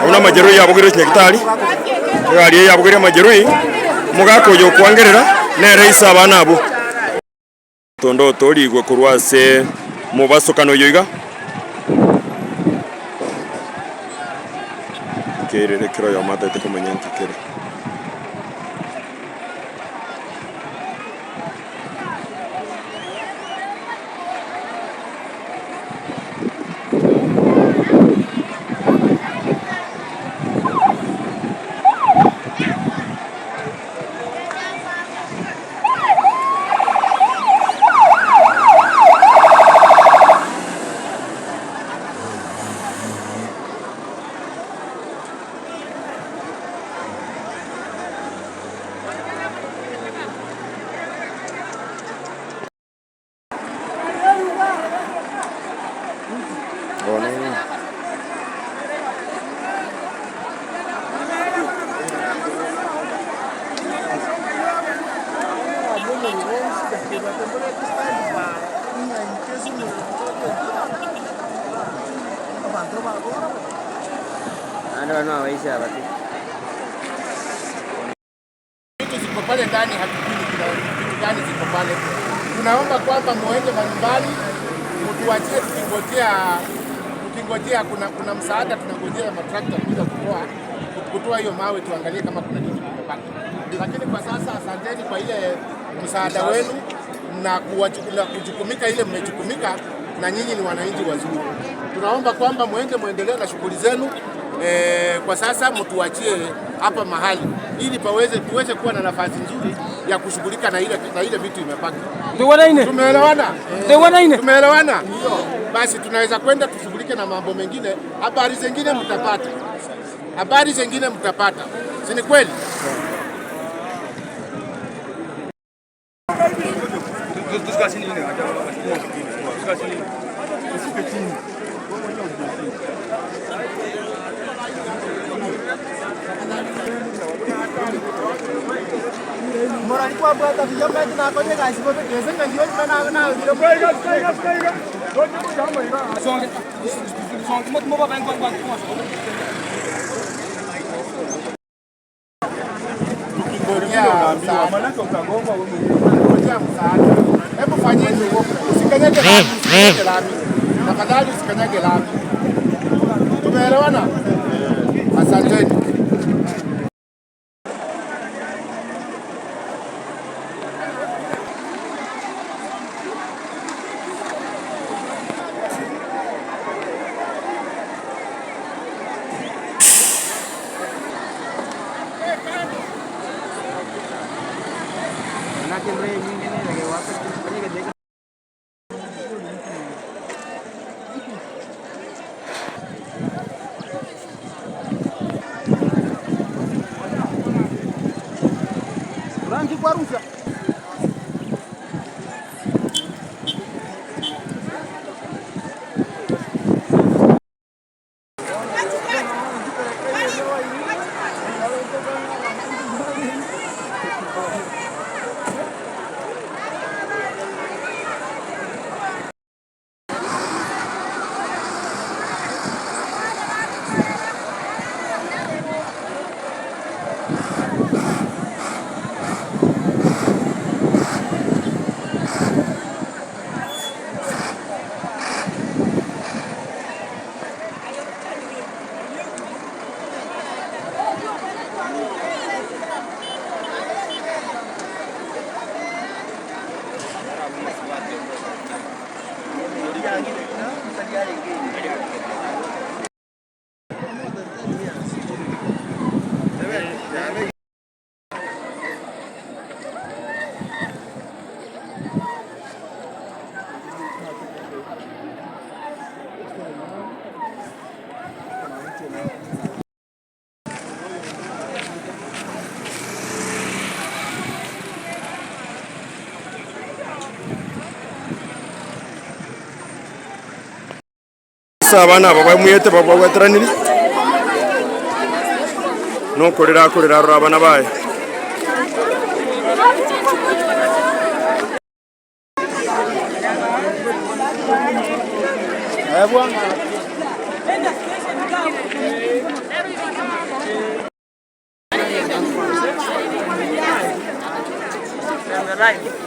Una majeruhi yabugire nyekitari gari yabugire majeruhi mugakoyo kwangerera nere isaba nabo tondo torigwe kurwase mubasukano yoiga kerere kiro yo matete kumenyanti kere pale ndani hatujui kitu gani ziko pale. Tunaomba kwamba muende mbalimbali, mtuachie tukingojea kuna msaada, tunangojea matrakta kuja kutoa hiyo mawe, tuangalie kama kuna kitu kimebaki. Lakini kwa sasa asanteni kwa ile msaada wenu na kujukumika ile mmejukumika, na nyinyi ni wananchi wazuri. Tunaomba kwamba muendelee na shughuli zenu. Kwa sasa mtuachie hapa mahali ili tuweze kuwa na nafasi nzuri ya kushughulika na ile vitu imepaki. Tumeelewana? Tumeelewana? Basi tunaweza kwenda tushughulike na mambo mengine. Habari zingine mtapata. Si ni kweli? Morani kwa bata vijana na kwenye kazi kwa kesa na hiyo na vile kwa songe mtu mbaba bank kwa hebu fanyeni usikanyage lami. Tafadhali usikanyage lami. Tumeelewana? Asanteni. Rangi kwa rusa. isa abana abo bamuyete babagwataraniri no kurira rora abana baye Right.